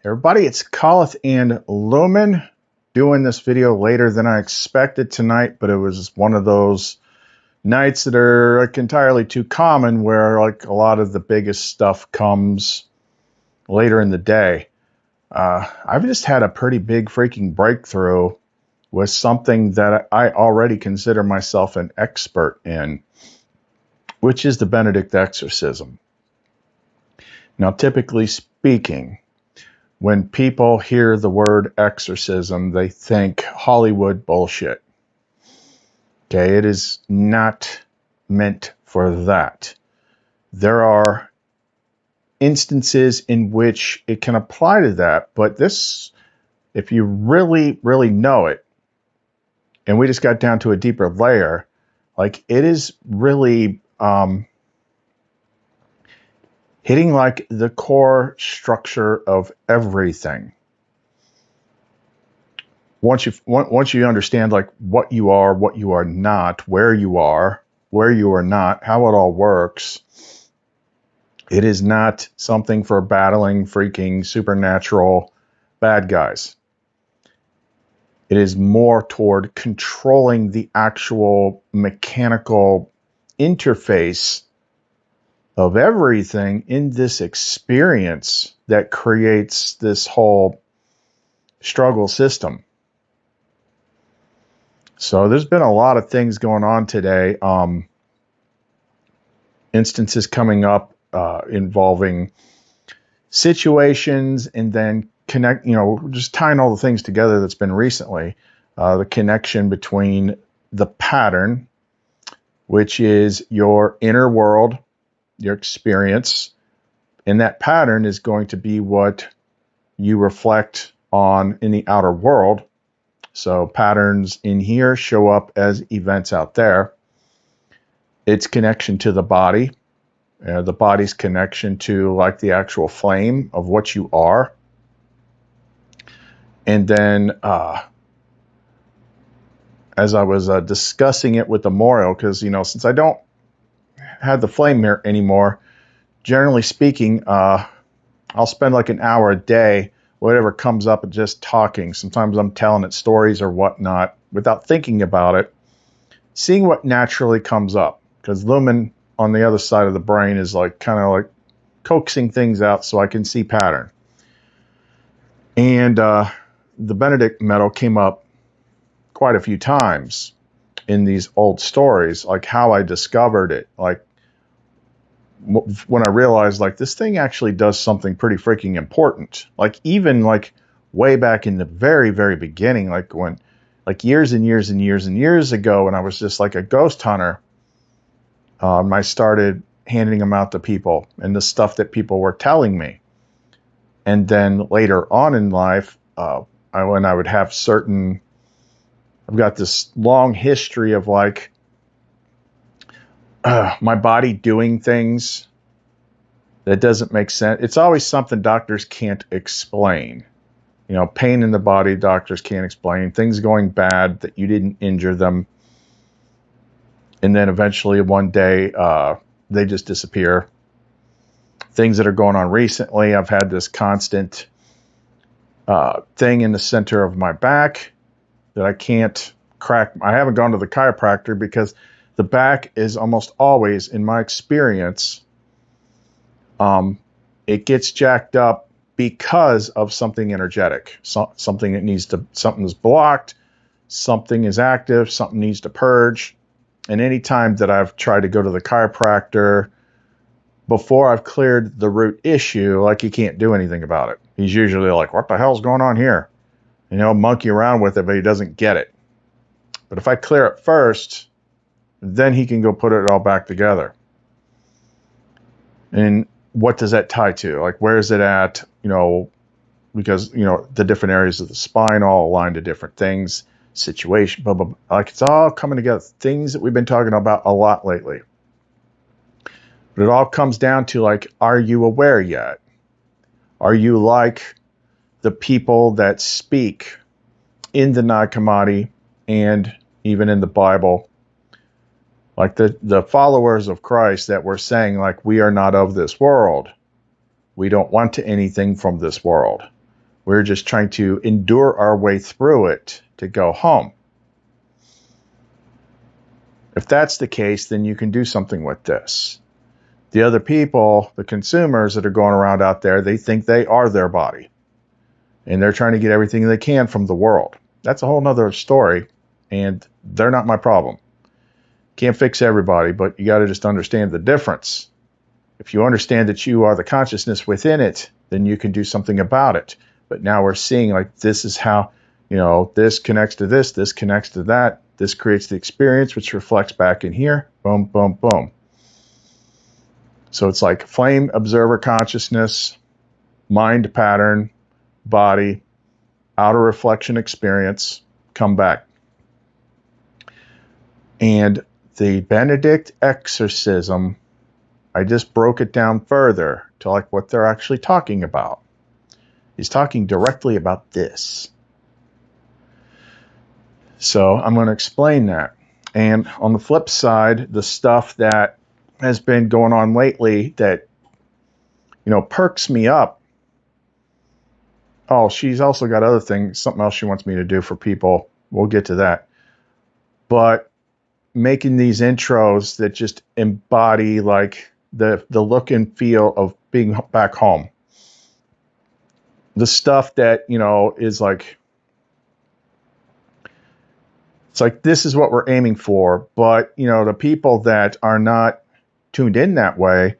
Everybody, it's Colith and Lumen doing this video later than I expected tonight, but it was one of those nights that are like entirely too common where like a lot of the biggest stuff comes later in the day. I've just had a pretty big freaking breakthrough with something that I already consider myself an expert in, which is the Benedict Exorcism. Now, typically speaking, when people hear the word exorcism, they think Hollywood bullshit. Okay, it is not meant for that. There are instances in which it can apply to that, but this, if you really, really know it, and we just got down to a deeper layer, like it is really hitting like the core structure of everything. Once you understand like what you are not, where you are not, how it all works, it is not something for battling freaking supernatural bad guys. It is more toward controlling the actual mechanical interface of everything in this experience that creates this whole struggle system. So there's been a lot of things going on today. Instances coming up involving situations, and then just tying all the things together that's been recently. The connection between the pattern, which is your inner world, your experience, and that pattern is going to be what you reflect on in the outer world. So patterns in here show up as events out there. Its connection to the body, the body's connection to like the actual flame of what you are. And then as I was discussing it with the Memorial, because, since I don't have the flame here anymore, generally speaking, I'll spend like an hour a day, whatever comes up, and just talking. Sometimes I'm telling it stories or whatnot without thinking about it, seeing what naturally comes up. Because Lumen on the other side of the brain is like kind of like coaxing things out so I can see pattern. And the Benedict metal came up quite a few times in these old stories, like how I discovered it, like when I realized like this thing actually does something pretty freaking important. Like even like way back in the very, very beginning, like when like years and years and years and years ago, when I was just like a ghost hunter, I started handing them out to people and the stuff that people were telling me. And then later on in life, when I would have I've got this long history of like my body doing things that doesn't make sense. It's always something doctors can't explain. Pain in the body, doctors can't explain. Things going bad that you didn't injure them. And then eventually one day, they just disappear. Things that are going on recently, I've had this constant thing in the center of my back that I can't crack. I haven't gone to the chiropractor because the back is almost always, in my experience, it gets jacked up because of something energetic, something that something's blocked, something is active, something needs to purge. And any time that I've tried to go to the chiropractor before I've cleared the root issue, like he can't do anything about it. He's usually like, what the hell's going on here? Monkey around with it, but he doesn't get it. But if I clear it first, then he can go put it all back together. And what does that tie to? Like, where is it at? Because, the different areas of the spine all align to different things, situation, blah, blah, blah. Like, it's all coming together. Things that we've been talking about a lot lately. But it all comes down to, like, are you aware yet? Are you like the people that speak in the Nag Hammadi and even in the Bible, like the followers of Christ that were saying, like, we are not of this world. We don't want anything from this world. We're just trying to endure our way through it to go home. If that's the case, then you can do something with this. The other people, the consumers that are going around out there, they think they are their body. And they're trying to get everything they can from the world. That's a whole nother story, and they're not my problem. Can't fix everybody, but you got to just understand the difference. If you understand that you are the consciousness within it, then you can do something about it. But now we're seeing like this is how, this connects to this connects to that. This creates the experience, which reflects back in here. Boom, boom, boom. So it's like flame, observer consciousness, mind pattern, body, outer reflection experience, come back. And the Benedict Exorcism, I just broke it down further to like what they're actually talking about. He's talking directly about this. So I'm going to explain that. And on the flip side, the stuff that has been going on lately that, perks me up. Oh, she's also got other things, something else she wants me to do for people. We'll get to that. But making these intros that just embody like the look and feel of being back home. The stuff that, is like, it's like, this is what we're aiming for. But, the people that are not tuned in that way,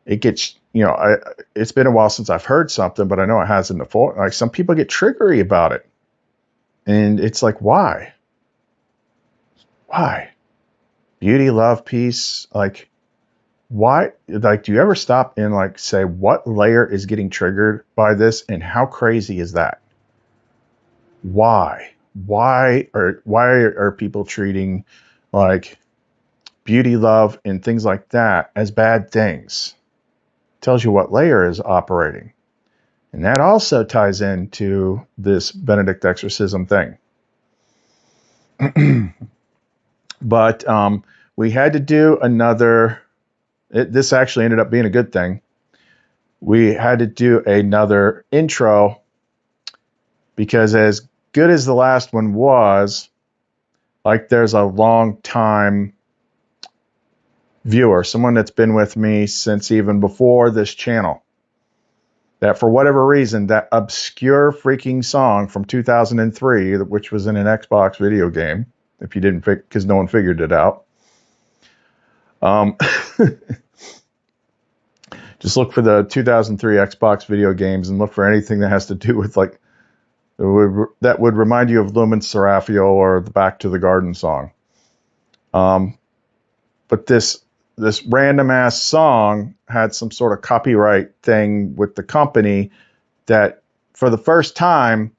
it gets, it's been a while since I've heard something, but I know it hasn't before. Like some people get triggery about it. And it's like, why? Why? Beauty, love, peace. Like, why? Like, do you ever stop and like say, what layer is getting triggered by this? And how crazy is that? Why? Why are people treating like beauty, love, and things like that as bad things? Tells you what layer is operating. And that also ties into this Benedict Exorcism thing. But we had to do another, this actually ended up being a good thing. We had to do another intro because as good as the last one was, like there's a long time viewer, someone that's been with me since even before this channel, that for whatever reason, that obscure freaking song from 2003, which was in an Xbox video game, if you didn't, because no one figured it out. Just look for the 2003 Xbox video games and look for anything that has to do with like, that would remind you of Lumen Seraphiel or the Back to the Garden song. But this random ass song had some sort of copyright thing with the company that for the first time,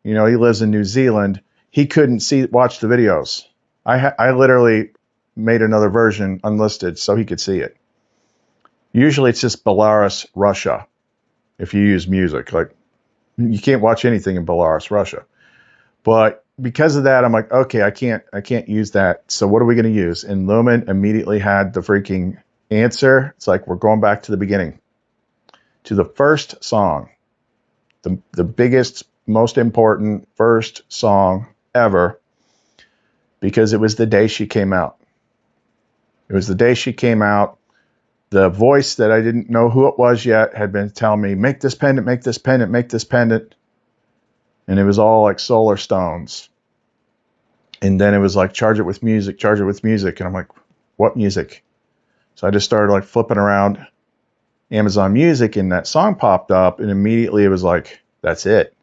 he lives in New Zealand, he couldn't watch the videos. I literally made another version unlisted so he could see it. Usually it's just Belarus, Russia. If you use music, like you can't watch anything in Belarus, Russia. But because of that, I'm like, okay, I can't use that. So what are we going to use? And Lumen immediately had the freaking answer. It's like, we're going back to the beginning, to the first song, the biggest, most important first song ever, because it was the day she came out. It was the day she came out. The voice that I didn't know who it was yet had been telling me, make this pendant, make this pendant, make this pendant. And it was all like solar stones. And then it was like, charge it with music, charge it with music. And I'm like, what music? So I just started like flipping around Amazon Music and that song popped up. And immediately it was like, that's it.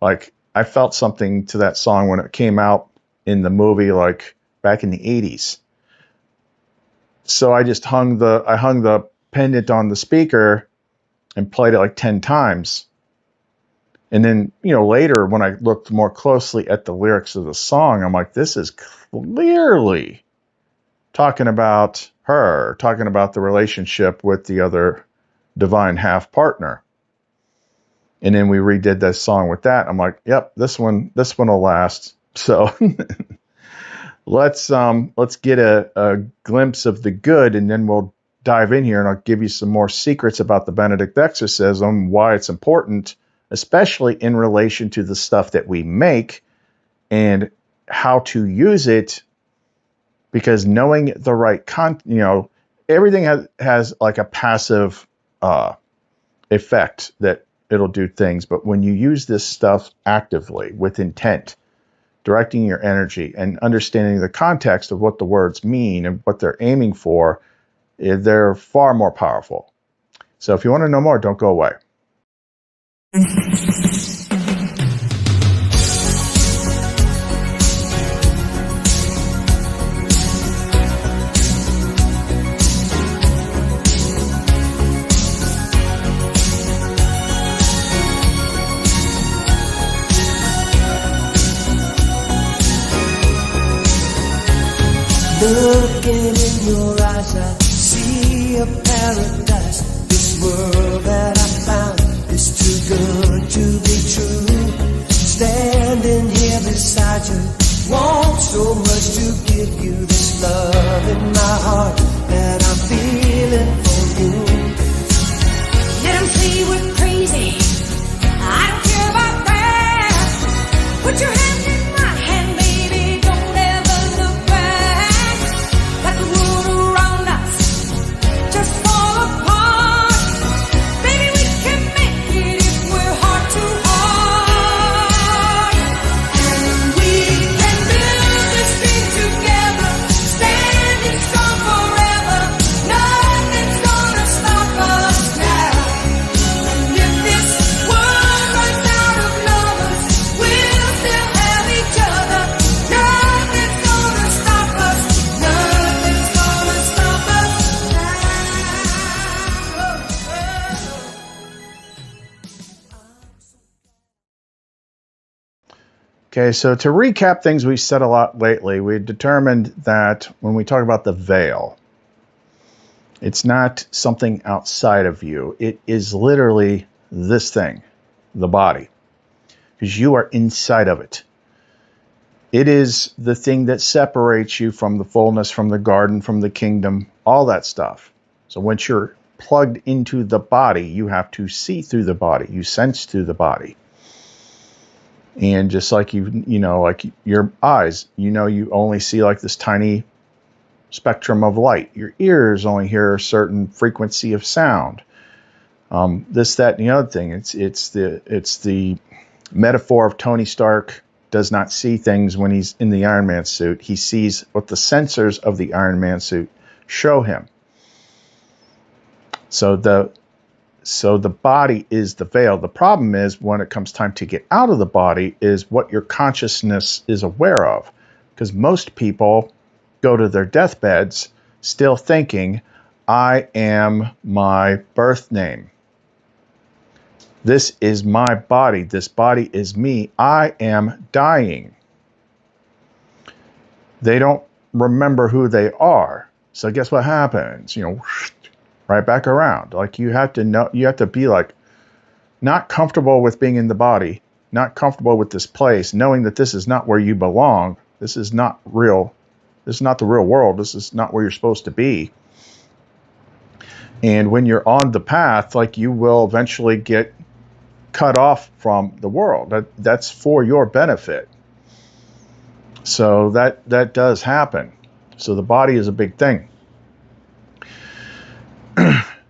Like I felt something to that song when it came out in the movie, like back in the 80s. So I just hung the pendant on the speaker and played it like 10 times. And then, later when I looked more closely at the lyrics of the song, I'm like, this is clearly talking about her, talking about the relationship with the other divine half partner. And then we redid this song with that. I'm like, yep, this one will last. So let's get a glimpse of the good, and then we'll dive in here and I'll give you some more secrets about the Benedict Exorcism, why it's important, especially in relation to the stuff that we make and how to use it, because knowing the right everything has like a passive effect that it'll do things. But when you use this stuff actively with intent, directing your energy and understanding the context of what the words mean and what they're aiming for, they're far more powerful. So if you want to know more, don't go away. Looking in your eyes, I see a paradise. This world that I found is too good to be true. Standing here beside you, want so much to give you this love in my heart that I'm feeling for you. Let them say we're crazy, I don't care about that. Put your hand in my hand, baby, don't ever look back. Let the world around us just fall apart. Baby, we can make it if we're heart to heart. And we can build this dream together, standing strong forever. Nothing's gonna stop us now. And if this world runs out of lovers, we'll still have each other. Nothing's gonna stop us. Nothing's gonna stop us now. Okay, so to recap things we've said a lot lately, we determined that when we talk about the veil, it's not something outside of you. It is literally this thing, the body, because you are inside of it. It is the thing that separates you from the fullness, from the garden, from the kingdom, all that stuff. So once you're plugged into the body, you have to see through the body. You sense through the body. And just like like your eyes, you only see like this tiny spectrum of light. Your ears only hear a certain frequency of sound. This, that, and the other thing. It's the metaphor of Tony Stark does not see things when he's in the Iron Man suit. He sees what the sensors of the Iron Man suit show him. So the body is the veil. The problem is when it comes time to get out of the body is what your consciousness is aware of. Because most people go to their deathbeds still thinking, I am my birth name. This is my body. This body is me. I am dying. They don't remember who they are. So guess what happens? Right back around. Like you have to be like not comfortable with being in the body, not comfortable with this place, knowing that this is not where you belong. This is not real. This is not the real world. This is not where you're supposed to be. And when you're on the path, like you will eventually get cut off from the world. That's for your benefit. So that does happen. So the body is a big thing.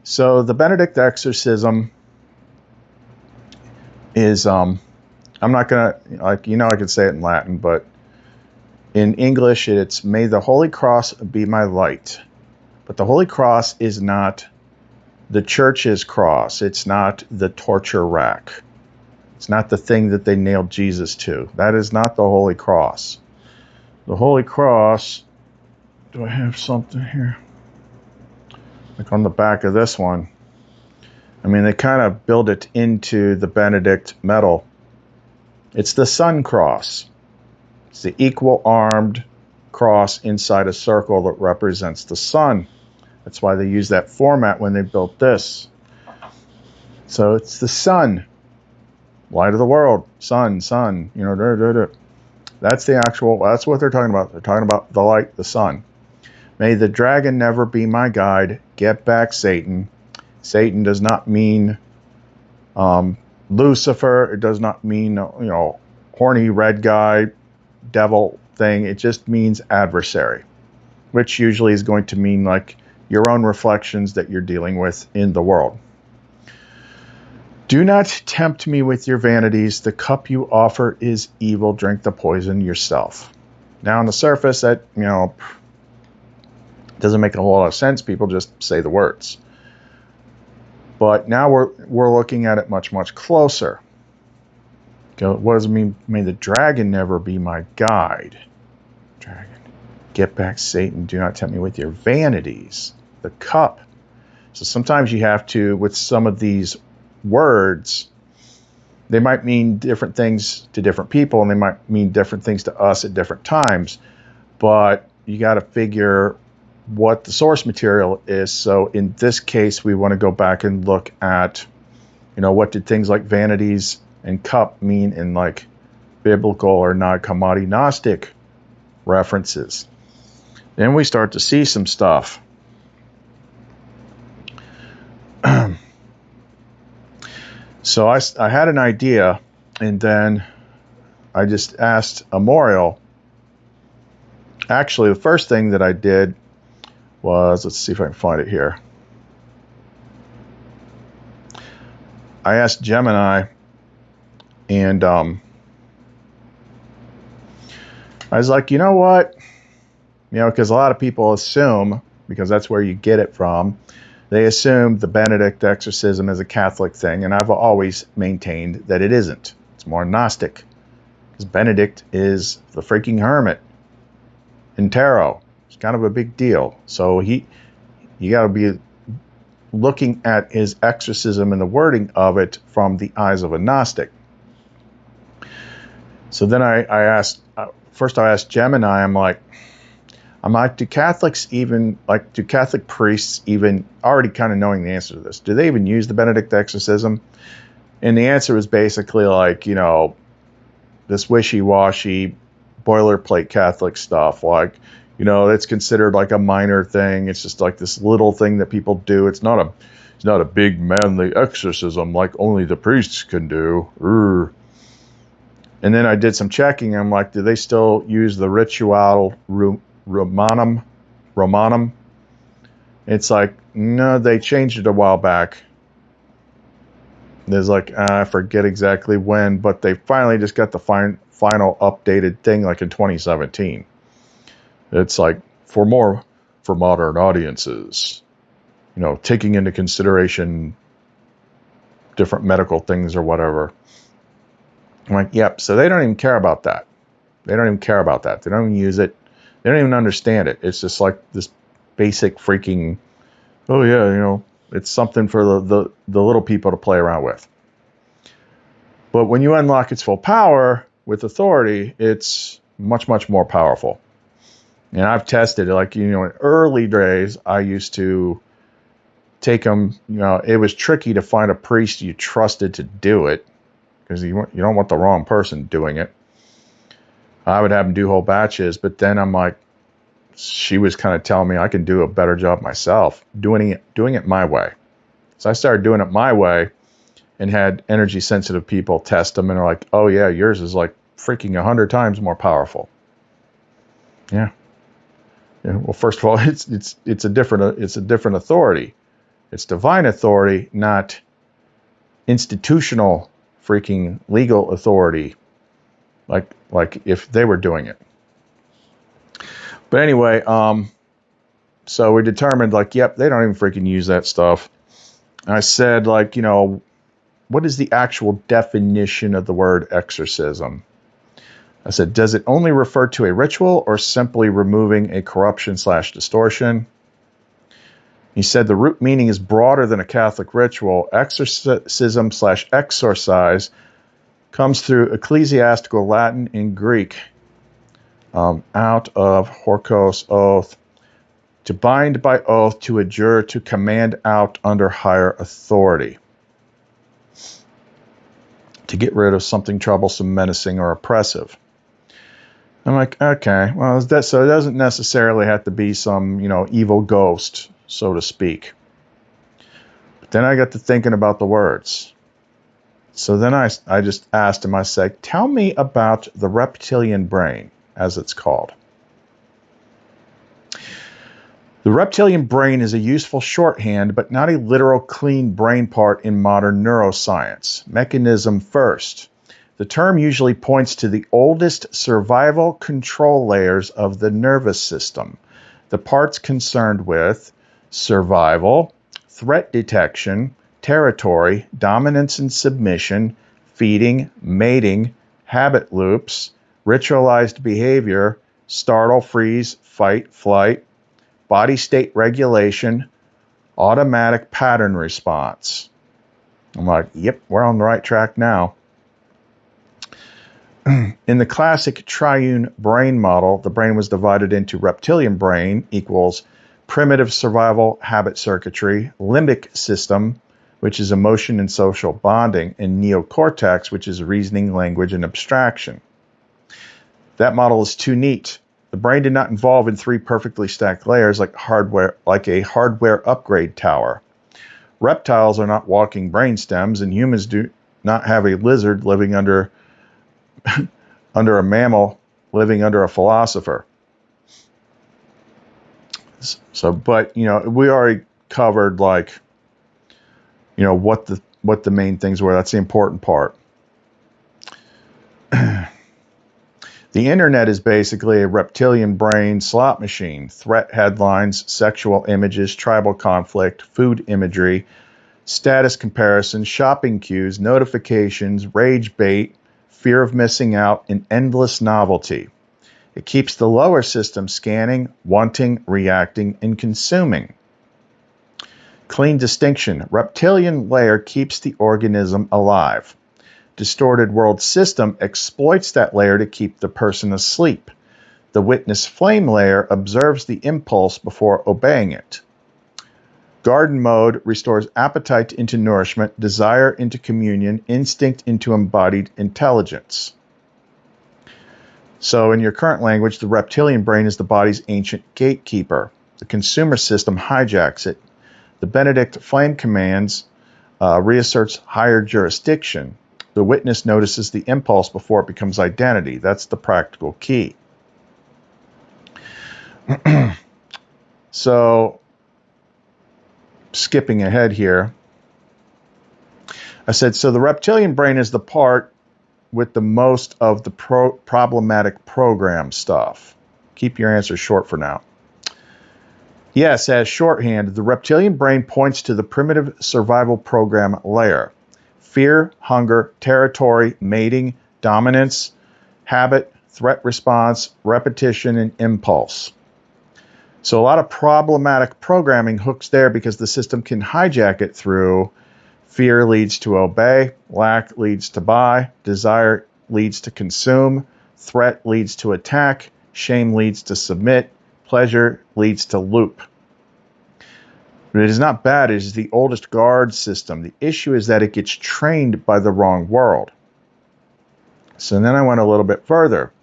So the Benedict Exorcism is, I'm not going to, I could say it in Latin, but in English it's, may the Holy Cross be my light. But the Holy Cross is not the church's cross. It's not the torture rack. It's not the thing that they nailed Jesus to. That is not the Holy Cross. The Holy Cross, do I have something here? Like on the back of this one. I mean, they kind of build it into the Benedict metal. It's the sun cross. It's the equal-armed cross inside a circle that represents the sun. That's why they use that format when they built this. So it's the sun. Light of the world. Sun. That's that's what they're talking about. They're talking about the light, the sun. May the dragon never be my guide. Get back, Satan. Satan does not mean Lucifer, it does not mean, horny red guy, devil thing. It just means adversary, which usually is going to mean like your own reflections that you're dealing with in the world. Do not tempt me with your vanities. The cup you offer is evil. Drink the poison yourself. Now, on the surface, that, doesn't make a lot of sense. People just say the words. But now we're looking at it much, much closer. What does it mean? May the dragon never be my guide. Dragon. Get back, Satan. Do not tempt me with your vanities. The cup. So sometimes you have to, with some of these words, they might mean different things to different people, and they might mean different things to us at different times. But you got to figure what the source material is. So in this case, we want to go back and look at, what did things like vanities and cup mean in like biblical or non-commodity Gnostic references. Then we start to see some stuff. So I had an idea, and then I just asked Amorial. Actually, the first thing that I did was, let's see if I can find it here. I asked Gemini, and I was like, you know what? Because a lot of people assume, because that's where you get it from, they assume the Benedict Exorcism is a Catholic thing, and I've always maintained that it isn't. It's more Gnostic, because Benedict is the freaking hermit in tarot. It's kind of a big deal. So you got to be looking at his exorcism and the wording of it from the eyes of a Gnostic. So then I asked, first I asked Gemini, I'm like, do Catholics even, do Catholic priests even, already kind of knowing the answer to this, do they even use the Benedict Exorcism? And the answer was basically like, this wishy-washy boilerplate Catholic stuff, it's considered like a minor thing. It's just like this little thing that people do. It's not a big manly exorcism like only the priests can do. And then I did some checking. I'm like, do they still use the ritual Romanum? It's like, no, they changed it a while back. There's like, I forget exactly when, but they finally just got the final updated thing like in 2017. It's like for modern audiences, taking into consideration different medical things or whatever. I'm like, yep. So they don't even care about that. They don't even use it. They don't even understand it. It's just like this basic freaking, oh yeah, it's something for the little people to play around with. But when you unlock its full power with authority, it's much, much more powerful. And I've tested it. In early days, I used to take them, it was tricky to find a priest you trusted to do it, because you don't want the wrong person doing it. I would have them do whole batches, but then I'm like, she was kind of telling me I can do a better job myself, doing it my way. So I started doing it my way and had energy sensitive people test them, and they're like, oh yeah, yours is like freaking 100 times more powerful. Yeah. Well, first of all, it's a different authority. It's divine authority, not institutional freaking legal authority, like if they were doing it. But anyway, so we determined yep, they don't even freaking use that stuff. I said what is the actual definition of the word exorcism? I said, does it only refer to a ritual or simply removing a corruption/distortion? He said the root meaning is broader than a Catholic ritual. Exorcism/exorcise comes through ecclesiastical Latin and Greek, out of horkos, oath, to bind by oath, to adjure, to command out under higher authority, to get rid of something troublesome, menacing, or oppressive. I'm like, okay, well, so it doesn't necessarily have to be some, evil ghost, so to speak. But then I got to thinking about the words. So then I just asked him, I said, tell me about the reptilian brain, as it's called. The reptilian brain is a useful shorthand, but not a literal clean brain part in modern neuroscience. Mechanism first. The term usually points to the oldest survival control layers of the nervous system, the parts concerned with survival, threat detection, territory, dominance and submission, feeding, mating, habit loops, ritualized behavior, startle, freeze, fight, flight, body state regulation, automatic pattern response. I'm like, yep, we're on the right track now. In the classic triune brain model, the brain was divided into reptilian brain equals primitive survival habit circuitry, limbic system, which is emotion and social bonding, and neocortex, which is reasoning, language, and abstraction. That model is too neat. The brain did not involve in three perfectly stacked layers like a hardware upgrade tower. Reptiles are not walking brain stems, and humans do not have a lizard living under a mammal living under a philosopher. So, but you know, we already covered like, you know, what the main things were. That's the important part. The internet is basically a reptilian brain slot machine. Threat headlines, sexual images, tribal conflict, food imagery, status comparisons, shopping queues, notifications, rage bait, fear of missing out, and endless novelty. It keeps the lower system scanning, wanting, reacting, and consuming. Clean distinction. Reptilian layer keeps the organism alive. Distorted world system exploits that layer to keep the person asleep. The witness flame layer observes the impulse before obeying it. Garden mode restores appetite into nourishment, desire into communion, instinct into embodied intelligence. So in your current language, the reptilian brain is the body's ancient gatekeeper. The consumer system hijacks it. The Benedict flame commands reasserts higher jurisdiction. The witness notices the impulse before it becomes identity. That's the practical key. So, skipping ahead here, I said, so the reptilian brain is the part with the most of the problematic program stuff. Keep your answer short for now. Yes, as shorthand, the reptilian brain points to the primitive survival program layer. Fear, hunger, territory, mating, dominance, habit, threat response, repetition, and impulse. So a lot of problematic programming hooks there because the system can hijack it through fear leads to obey, lack leads to buy, desire leads to consume, threat leads to attack, shame leads to submit, pleasure leads to loop. But it is not bad. It is the oldest guard system. The issue is that it gets trained by the wrong world. So then I went a little bit further,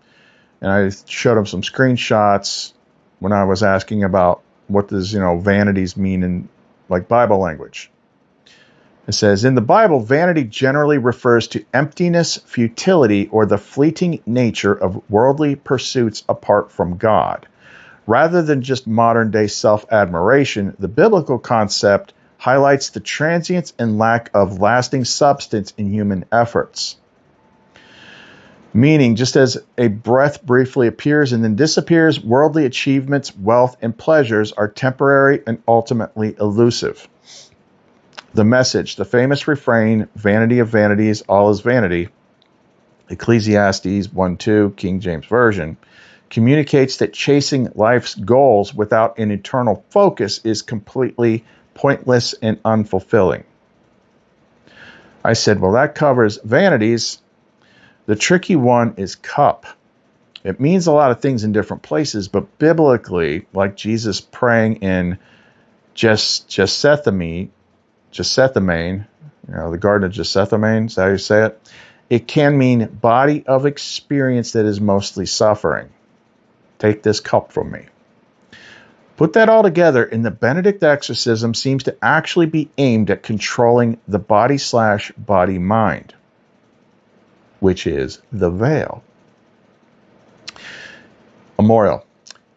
and I showed him some screenshots when I was asking about what does, vanities mean in like Bible language. It says, in the Bible, vanity generally refers to emptiness, futility, or the fleeting nature of worldly pursuits apart from God. Rather than just modern-day self-admiration, the biblical concept highlights the transience and lack of lasting substance in human efforts. Meaning, just as a breath briefly appears and then disappears, worldly achievements, wealth, and pleasures are temporary and ultimately elusive. The message, the famous refrain, vanity of vanities, all is vanity, Ecclesiastes 1:2, King James Version, communicates that chasing life's goals without an eternal focus is completely pointless and unfulfilling. I said, well, that covers vanities. The tricky one is cup. It means a lot of things in different places, but biblically, like Jesus praying in Gethsemane, the Garden of Gethsemane, is that how you say it? It can mean body of experience that is mostly suffering. Take this cup from me. Put that all together, and the Benedict Exorcism seems to actually be aimed at controlling the body/body mind. which is the veil. Memorial.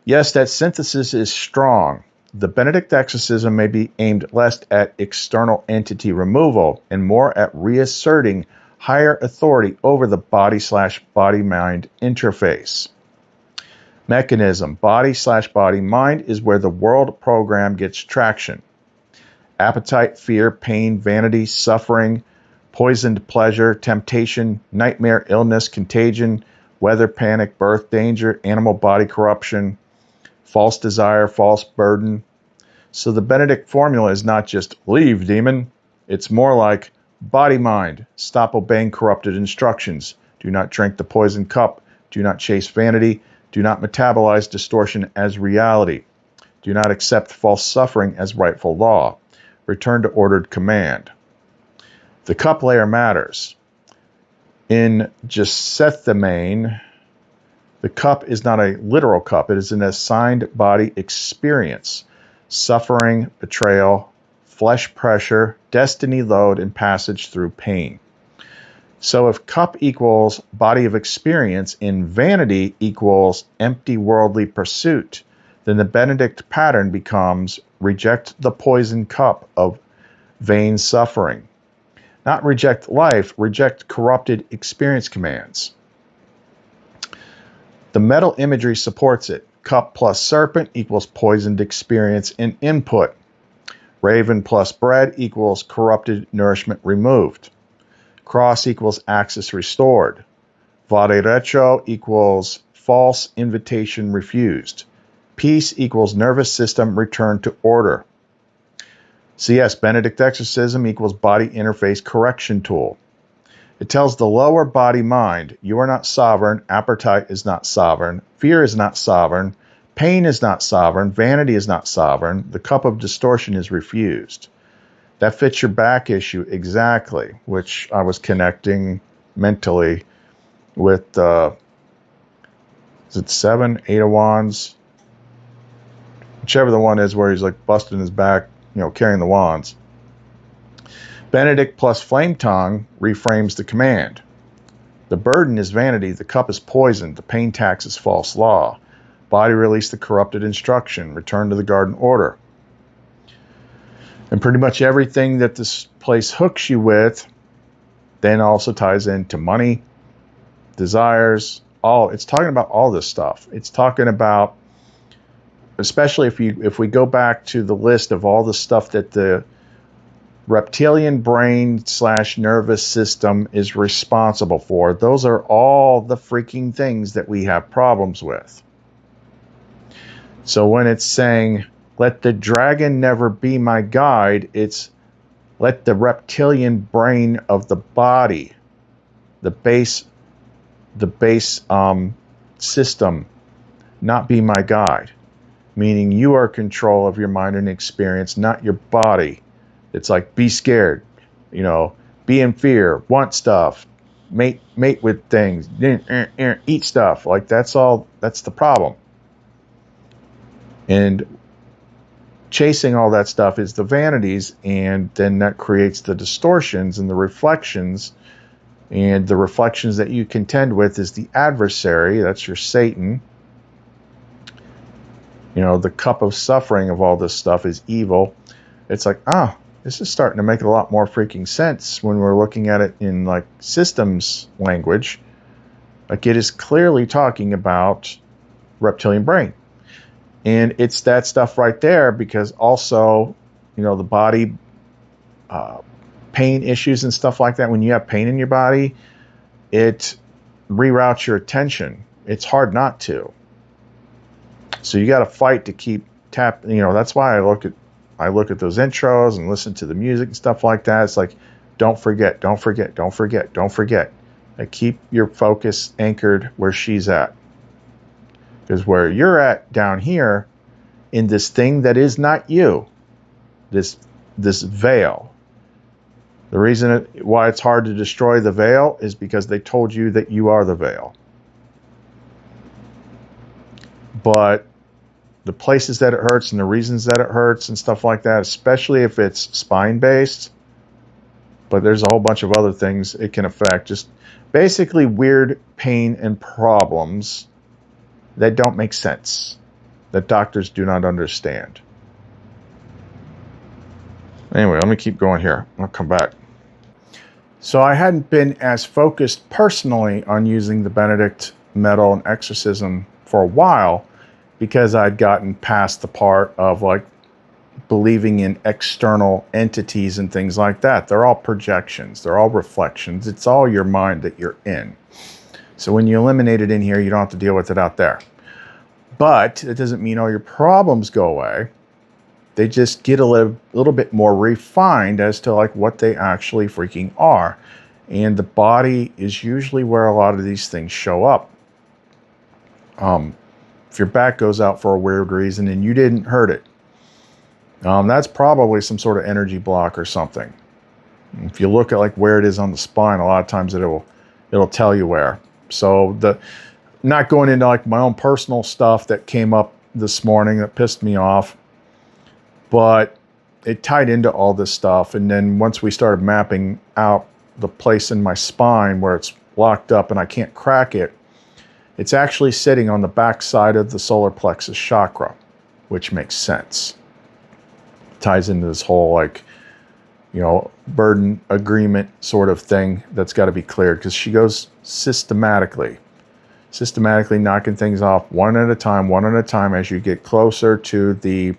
Yes, that synthesis is strong. The Benedict Exorcism may be aimed less at external entity removal and more at reasserting higher authority over the body/body-mind interface. Mechanism. Body/body-mind is where the world program gets traction. Appetite, fear, pain, vanity, suffering, poisoned pleasure, temptation, nightmare, illness, contagion, weather, panic, birth, danger, animal body corruption, false desire, false burden. So the Benedict formula is not just leave, demon. It's more like body-mind, stop obeying corrupted instructions. Do not drink the poison cup. Do not chase vanity. Do not metabolize distortion as reality. Do not accept false suffering as rightful law. Return to ordered command. The cup layer matters. In Gethsemane, the cup is not a literal cup. It is an assigned body experience. Suffering, betrayal, flesh pressure, destiny load, and passage through pain. So if cup equals body of experience and vanity equals empty worldly pursuit, then the Benedict pattern becomes reject the poison cup of vain suffering. Not reject life, reject corrupted experience commands. The metal imagery supports it. Cup plus serpent equals poisoned experience and input. Raven plus bread equals corrupted nourishment removed. Cross equals access restored. Vade retro equals false invitation refused. Peace equals nervous system returned to order. So yes, Benedict Exorcism equals body interface correction tool. It tells the lower body mind, you are not sovereign, appetite is not sovereign, fear is not sovereign, pain is not sovereign, vanity is not sovereign, the cup of distortion is refused. That fits your back issue exactly, which I was connecting mentally with, is it 7, 8 of Wands? Whichever the one is where he's like busting his back, carrying the wands. Benedict plus flame tongue reframes the command. The burden is vanity, the cup is poison, the pain tax is false law. Body release the corrupted instruction, return to the garden order. And pretty much everything that this place hooks you with then also ties into money, desires, it's talking about all this stuff. It's talking about, especially if we go back to the list of all the stuff that the reptilian brain / nervous system is responsible for, those are all the freaking things that we have problems with. So when it's saying, let the dragon never be my guide, it's let the reptilian brain of the body, the base system, not be my guide. Meaning you are in control of your mind and experience, not your body. It's like, be scared, be in fear, want stuff, mate with things, eat stuff. Like that's the problem. And chasing all that stuff is the vanities, and then that creates the distortions and the reflections. And the reflections that you contend with is the adversary, that's your Satan. The cup of suffering of all this stuff is evil. It's like, this is starting to make a lot more freaking sense when we're looking at it in like systems language. Like it is clearly talking about reptilian brain. And it's that stuff right there, because also, the body pain issues and stuff like that. When you have pain in your body, it reroutes your attention. It's hard not to. So you got to fight to keep that's why I look at those intros and listen to the music and stuff like that. It's like, don't forget. Like, keep your focus anchored where she's at. Because where you're at down here in this thing that is not you, this veil. The reason why it's hard to destroy the veil is because they told you that you are the veil. But the places that it hurts and the reasons that it hurts and stuff like that, especially if it's spine-based, but there's a whole bunch of other things it can affect. Just basically weird pain and problems that don't make sense, that doctors do not understand. Anyway, let me keep going here. I'll come back. So I hadn't been as focused personally on using the Benedict metal and exorcism for a while, because I'd gotten past the part of like believing in external entities and things like that. They're all projections. They're all reflections. It's all your mind that you're in. So when you eliminate it in here, you don't have to deal with it out there. But it doesn't mean all your problems go away. They just get a little bit more refined as to like what they actually freaking are. And the body is usually where a lot of these things show up. If your back goes out for a weird reason and you didn't hurt it, that's probably some sort of energy block or something. If you look at like where it is on the spine, a lot of times it'll tell you where. So not going into like my own personal stuff that came up this morning that pissed me off, but it tied into all this stuff. And then once we started mapping out the place in my spine where it's locked up and I can't crack it, it's actually sitting on the back side of the solar plexus chakra, which makes sense. Ties into this whole like, burden agreement sort of thing that's got to be cleared, because she goes systematically knocking things off one at a time as you get closer to the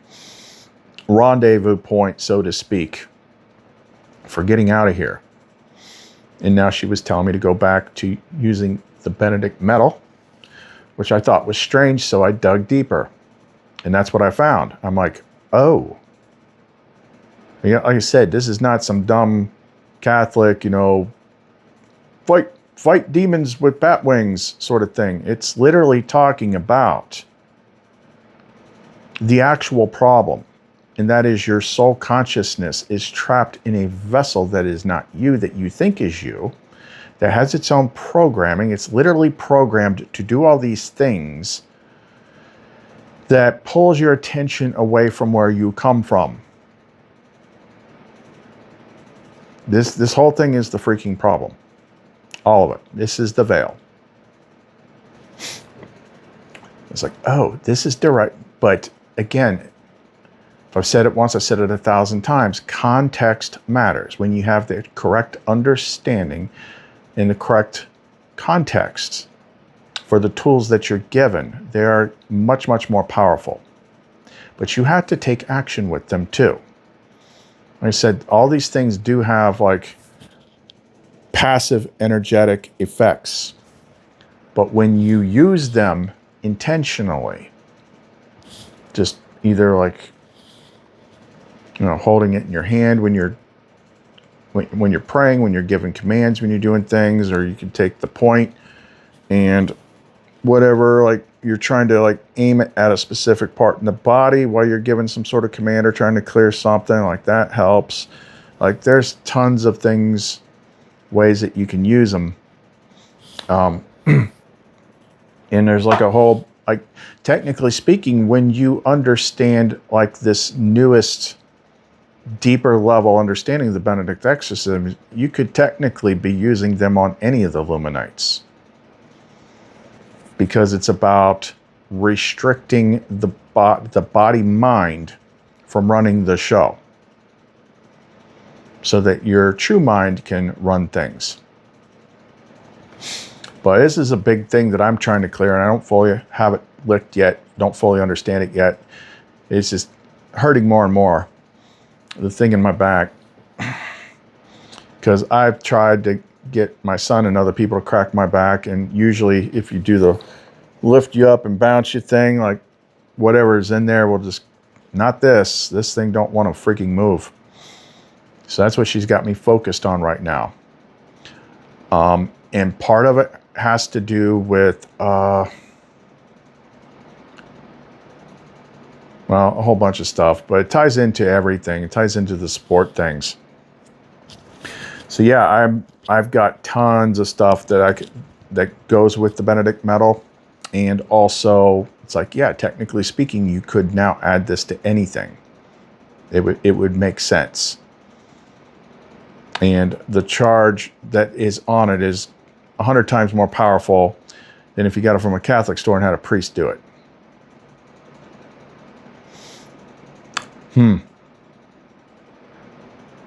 rendezvous point, so to speak, for getting out of here. And now she was telling me to go back to using the Benedict metal, which I thought was strange, so I dug deeper. And that's what I found. I'm like, oh. Like I said, this is not some dumb Catholic, fight demons with bat wings sort of thing. It's literally talking about the actual problem. And that is your soul consciousness is trapped in a vessel that is not you, that you think is you, that has its own programming. It's literally programmed to do all these things that pulls your attention away from where you come from. This whole thing is the freaking problem. All of it. This is the veil. It's like, oh, this is direct. But again, if I've said it once, I've said it 1,000 times. Context matters. When you have the correct understanding in the correct context for the tools that you're given, they are much, much more powerful. But you have to take action with them too. Like I said, all these things do have like passive energetic effects. But when you use them intentionally, just either like, holding it in your hand when you're praying, when you're giving commands, when you're doing things, or you can take the point and whatever, like you're trying to like aim it at a specific part in the body while you're giving some sort of command or trying to clear something, like that helps. Like there's tons of things, ways that you can use them. And there's like a whole, like technically speaking, when you understand like this newest deeper level understanding of the Benedict Exorcism, you could technically be using them on any of the Illuminates, because it's about restricting the body mind from running the show so that your true mind can run things. But this is a big thing that I'm trying to clear, and I don't fully have it licked yet, don't fully understand it yet. It's just hurting more and more, the thing in my back, because I've tried to get my son and other people to crack my back, and usually if you do the lift you up and bounce you thing, like whatever's in there will just, not this thing don't want to freaking move. So that's what she's got me focused on right now. And part of it has to do with well, a whole bunch of stuff, but it ties into everything. It ties into the sport things. So yeah, I've got tons of stuff that goes with the Benedict metal, and also it's like, yeah, technically speaking, you could now add this to anything. It would make sense. And the charge that is on it is 100 times more powerful than if you got it from a Catholic store and had a priest do it.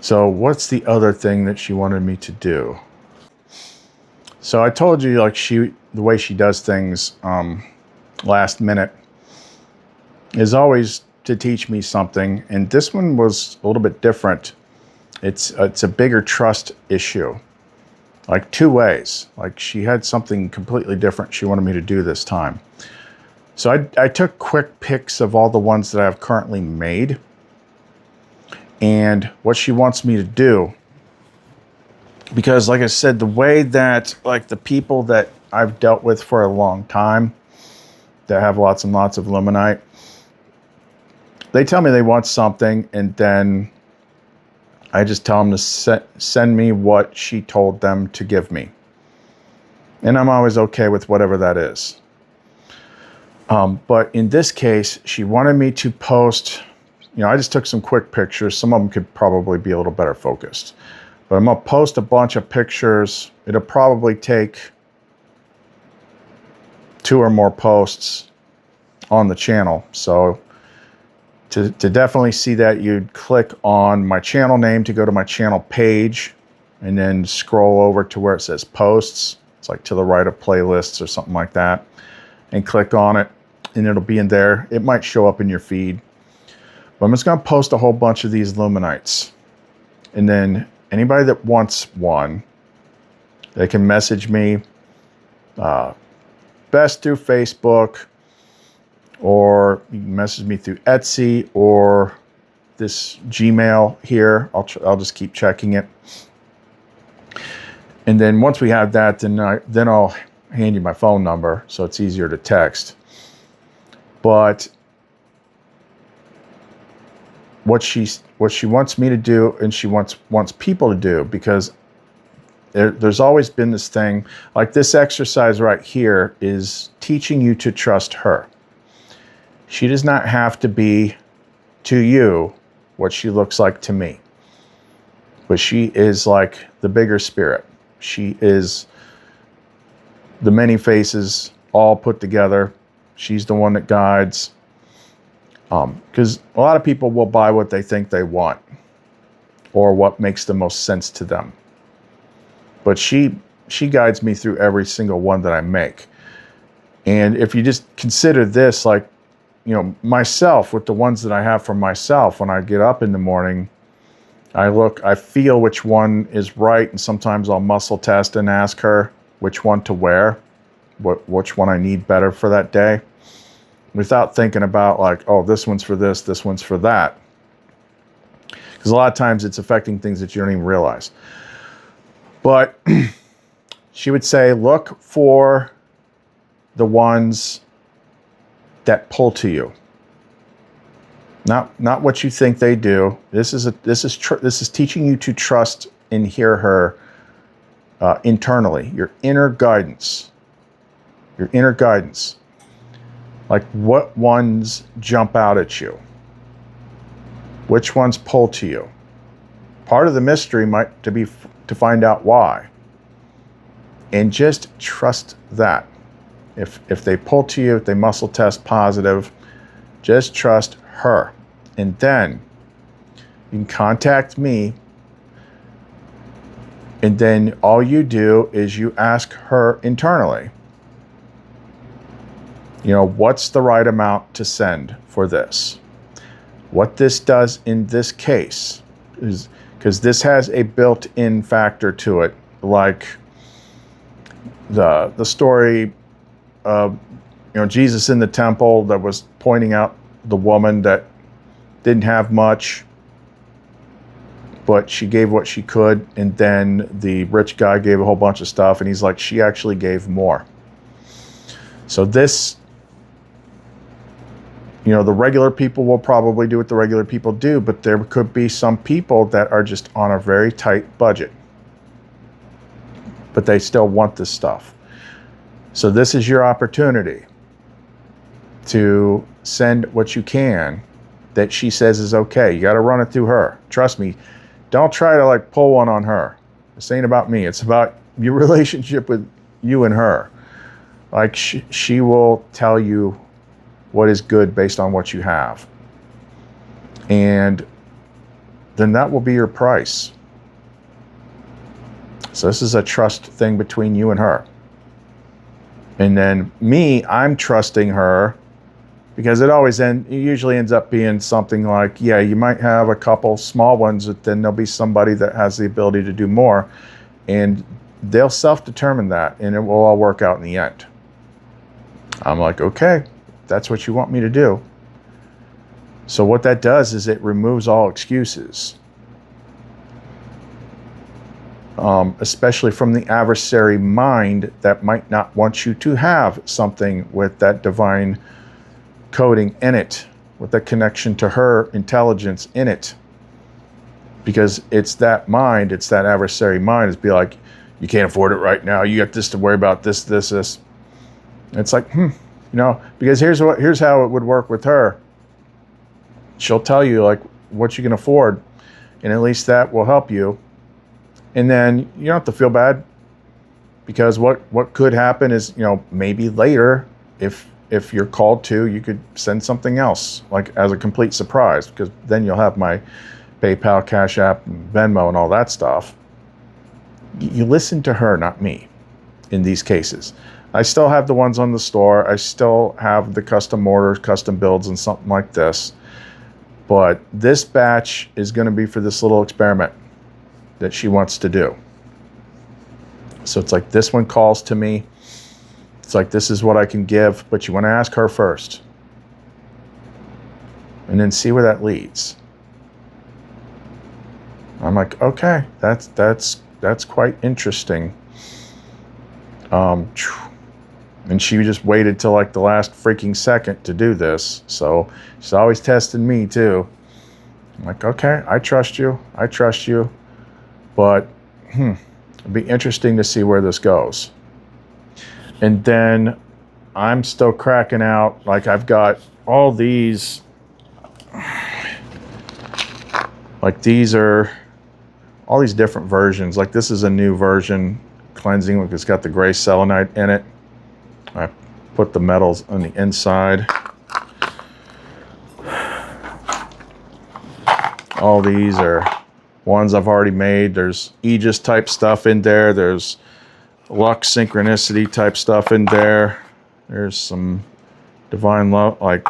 So what's the other thing that she wanted me to do? So I told you, like, the way she does things last minute is always to teach me something. And this one was a little bit different. It's a bigger trust issue, like two ways. Like, she had something completely different she wanted me to do this time. So I took quick pics of all the ones that I have currently made and what she wants me to do. Because like I said, the way that, like, the people that I've dealt with for a long time that have lots and lots of Luminite, they tell me they want something, and then I just tell them to send me what she told them to give me. And I'm always okay with whatever that is. But in this case, she wanted me to post, I just took some quick pictures. Some of them could probably be a little better focused. But I'm going to post a bunch of pictures. It'll probably take 2 or more posts on the channel. So to definitely see that, you'd click on my channel name to go to my channel page, and then scroll over to where it says posts. It's like to the right of playlists or something like that. And click on it, and it'll be in there. It might show up in your feed. But I'm just going to post a whole bunch of these Luminites. And then anybody that wants one, they can message me, best through Facebook, or you can message me through Etsy or this Gmail here. I'll just keep checking it. And then once we have that, then I'll hand you my phone number so it's easier to text. But what she wants me to do, and she wants people to do, because there's always been this thing, like this exercise right here is teaching you to trust her. She does not have to be to you what she looks like to me. But she is like the bigger spirit. She is the many faces all put together. She's the one that guides. Because a lot of people will buy what they think they want, or what makes the most sense to them. But she guides me through every single one that I make. And if you just consider this, like, myself, with the ones that I have for myself, when I get up in the morning, I feel which one is right, and sometimes I'll muscle test and ask her which one to wear, which one I need better for that day, without thinking about, like, oh, this one's for this one's for that. Because a lot of times it's affecting things that you don't even realize. But she would say, look for the ones that pull to you. Not what you think they do. This is teaching you to trust and hear her internally. Your inner guidance. Your inner guidance. Like, what ones jump out at you? Which ones pull to you? Part of the mystery might be to find out why. And just trust that. If they pull to you, if they muscle test positive, just trust her. And then you can contact me. And then all you do is you ask her internally, what's the right amount to send for this? What this does in this case is, because this has a built-in factor to it, like the story of Jesus in the temple that was pointing out the woman that didn't have much, but she gave what she could, and then the rich guy gave a whole bunch of stuff, and he's like, she actually gave more. So this, the regular people will probably do what the regular people do, but there could be some people that are just on a very tight budget, but they still want this stuff. So this is your opportunity to send what you can that she says is okay. You got to run it through her. Trust me, don't try to like pull one on her. This ain't about me. It's about your relationship with you and her. Like she will tell you what is good based on what you have. And then that will be your price. So this is a trust thing between you and her. And then me, I'm trusting her because it usually ends up being something like, yeah, you might have a couple small ones, but then there'll be somebody that has the ability to do more, and they'll self-determine that, and it will all work out in the end. I'm like, okay, that's what you want me to do. So what that does is it removes all excuses, especially from the adversary mind that might not want you to have something with that divine coding in it, with the connection to her intelligence in it. Because it's that mind, it's that adversary mind, it's be like, you can't afford it right now, you got this to worry about, this. It's like, because here's how it would work with her. She'll tell you like what you can afford, and at least that will help you. And then you don't have to feel bad, because what could happen is, maybe later, if you're called to, you could send something else, like as a complete surprise, because then you'll have my PayPal, Cash App, Venmo, and all that stuff. You listen to her, not me, in these cases. I still have the ones on the store. I still have the custom orders, custom builds, and something like this. But this batch is going to be for this little experiment that she wants to do. So it's like this one calls to me. It's like, this is what I can give, but you want to ask her first. And then see where that leads. I'm like, okay, that's quite interesting. And she just waited till like the last freaking second to do this. So she's always testing me too. I'm like, okay, I trust you. But it'd be interesting to see where this goes. And then I'm still cracking out. Like, I've got all these. Like, these are all these different versions. Like, this is a new version, cleansing. It's got the gray selenite in it. I put the metals on the inside. All these are ones I've already made. There's Aegis type stuff in there. There's Lux synchronicity type stuff in there. There's some divine love. Like,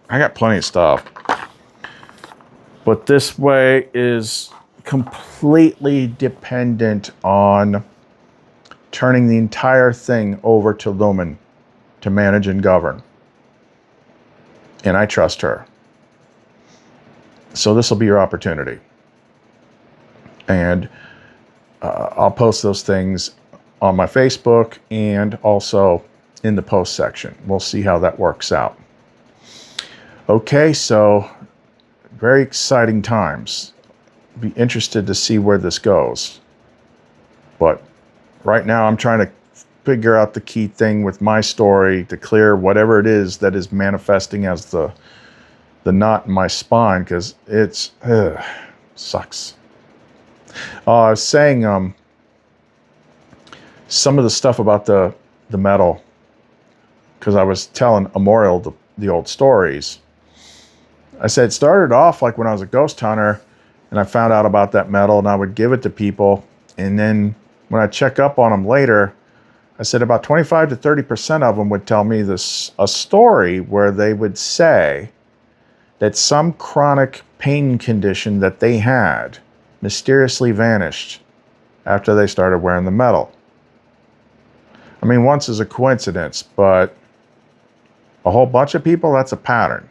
I got plenty of stuff. But this way is completely dependent on turning the entire thing over to Lumen to manage and govern. And I trust her. So this will be your opportunity. And I'll post those things on my Facebook and also in the post section. We'll see how that works out. Okay, so very exciting times. Be interested to see where this goes. But right now I'm trying to figure out the key thing with my story to clear whatever it is that is manifesting as the knot in my spine, because it's sucks. I was saying some of the stuff about the metal, because I was telling Amoriel the old stories. I said it started off like when I was a ghost hunter and I found out about that metal, and I would give it to people, and then when I check up on them later, I said about 25 to 30% of them would tell me a story where they would say that some chronic pain condition that they had mysteriously vanished after they started wearing the metal. I mean, once is a coincidence, but a whole bunch of people, that's a pattern.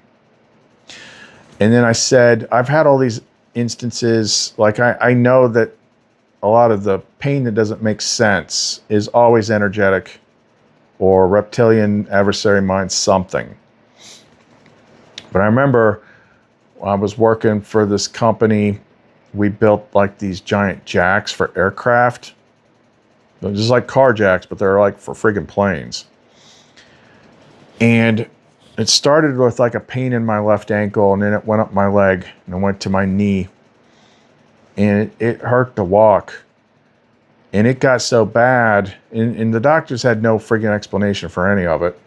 And then I said, I've had all these instances, like I know that a lot of the pain that doesn't make sense is always energetic or reptilian adversary mind something. But I remember I was working for this company. We built like these giant jacks for aircraft. They're just like car jacks, but they're like for friggin' planes. And it started with like a pain in my left ankle, and then it went up my leg and it went to my knee. and it hurt to walk. And it got so bad, and the doctors had no freaking explanation for any of it.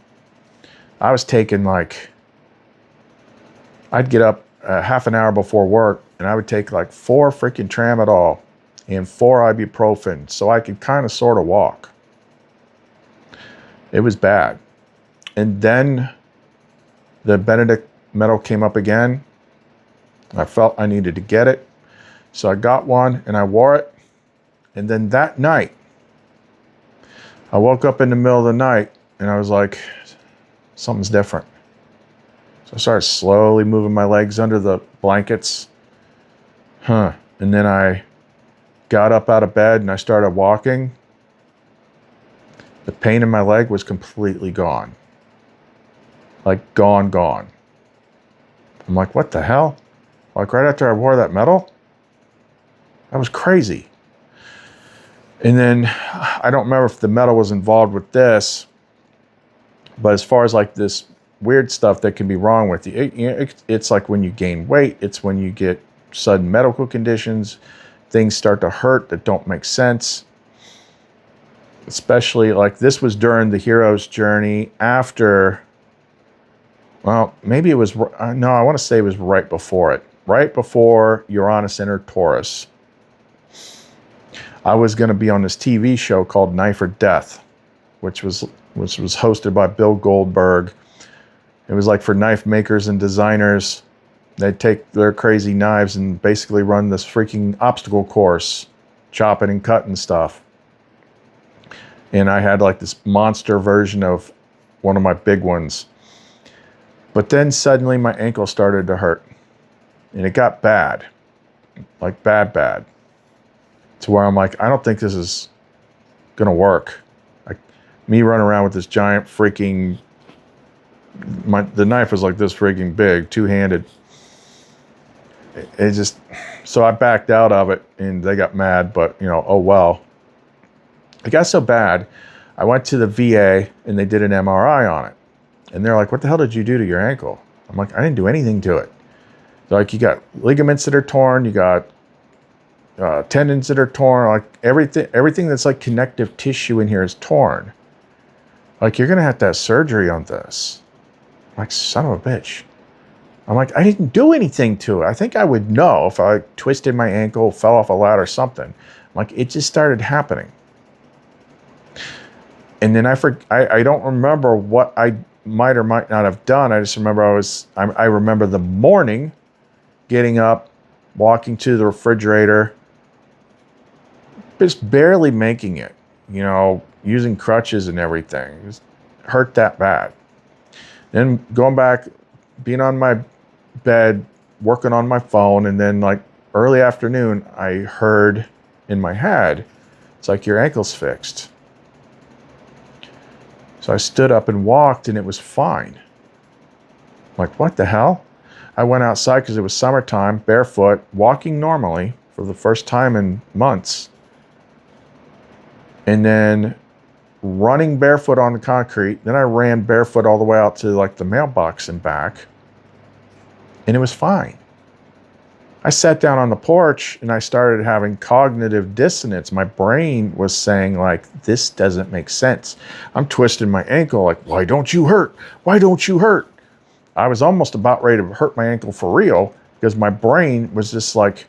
I was taking like, I'd get up half an hour before work, and I would take like 4 freaking Tramadol and 4 ibuprofen so I could kind of sort of walk. It was bad. And then the Benedict medal came up again. I felt I needed to get it. So I got one and I wore it. And then that night, I woke up in the middle of the night and I was like, something's different. So I started slowly moving my legs under the blankets. And then I got up out of bed and I started walking. The pain in my leg was completely gone. Like gone. I'm like, what the hell? Like right after I wore that medal? That was crazy. And then I don't remember if the medal was involved with this, but as far as like this weird stuff that can be wrong with you, it's like when you gain weight, it's when you get sudden medical conditions, things start to hurt that don't make sense. Especially like this was during the hero's journey after, well, maybe it was, no, I want to say it was right before it. Right before Uranus entered Taurus. I was going to be on this TV show called Knife or Death, which was hosted by Bill Goldberg. It was like for knife makers and designers. They'd take their crazy knives and basically run this freaking obstacle course, chopping and cutting stuff. And I had like this monster version of one of my big ones. But then suddenly my ankle started to hurt. And it got bad. Like bad. To where I'm like, I don't think this is going to work. Like me running around with this giant freaking, the knife was like this freaking big, two-handed. It just, so I backed out of it and they got mad, but you know, oh well. It got so bad, I went to the VA and they did an MRI on it. And they're like, what the hell did you do to your ankle? I'm like, I didn't do anything to it. They're like, you got ligaments that are torn, you got tendons that are torn, like everything that's like connective tissue in here is torn. Like, you're gonna have to have surgery on this. I'm like, son of a bitch. I'm like, I didn't do anything to it. I think I would know if I twisted my ankle, fell off a ladder or something. I'm like, it just started happening. And then I don't remember what I might or might not have done. I just remember I remember the morning getting up, walking to the refrigerator, just barely making it, you know, using crutches and everything. It just hurt that bad. Then going back, being on my bed, working on my phone, and then like early afternoon, I heard in my head, it's like, your ankle's fixed. So I stood up and walked and it was fine. I'm like, what the hell? I went outside because it was summertime, barefoot, walking normally for the first time in months. And then running barefoot on the concrete. Then I ran barefoot all the way out to like the mailbox and back. And it was fine. I sat down on the porch and I started having cognitive dissonance. My brain was saying like, this doesn't make sense. I'm twisting my ankle like, why don't you hurt? Why don't you hurt? I was almost about ready to hurt my ankle for real because my brain was just like,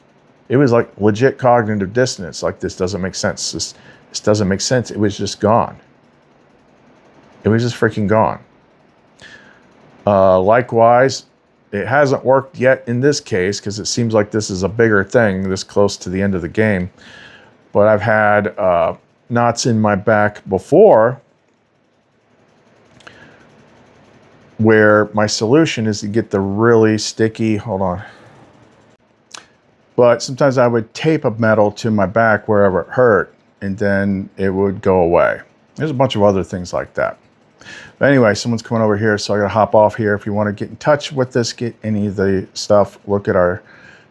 it was like legit cognitive dissonance. Like, this doesn't make sense. This doesn't make sense. It was just gone. It was just freaking gone. Likewise, it hasn't worked yet in this case because it seems like this is a bigger thing this close to the end of the game. But I've had knots in my back before where my solution is to get the really sticky, hold on. But sometimes I would tape a metal to my back wherever it hurt and then it would go away. There's a bunch of other things like that. But anyway, someone's coming over here, so I gotta hop off here. If you want to get in touch with us, get any of the stuff, look at our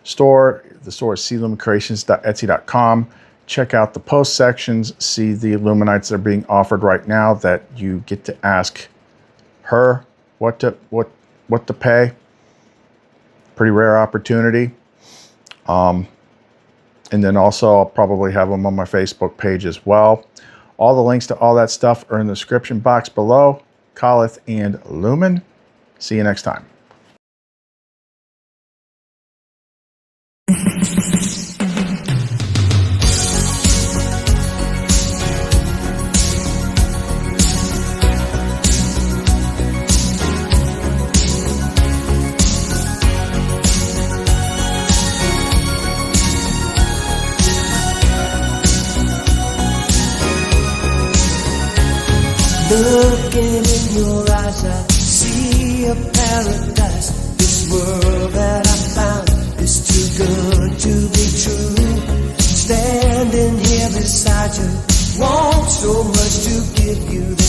store. The store is clumencreations.etsy.com. Check out the post sections, see the Illuminates that are being offered right now that you get to ask her what to pay. Pretty rare opportunity. And And then also I'll probably have them on my Facebook page as well. All the links to all that stuff are in the description box below. Khalith and Lumen. See you next time. Looking in your eyes, I see a paradise. This world that I found is too good to be true. Standing here beside you, want so much to give you.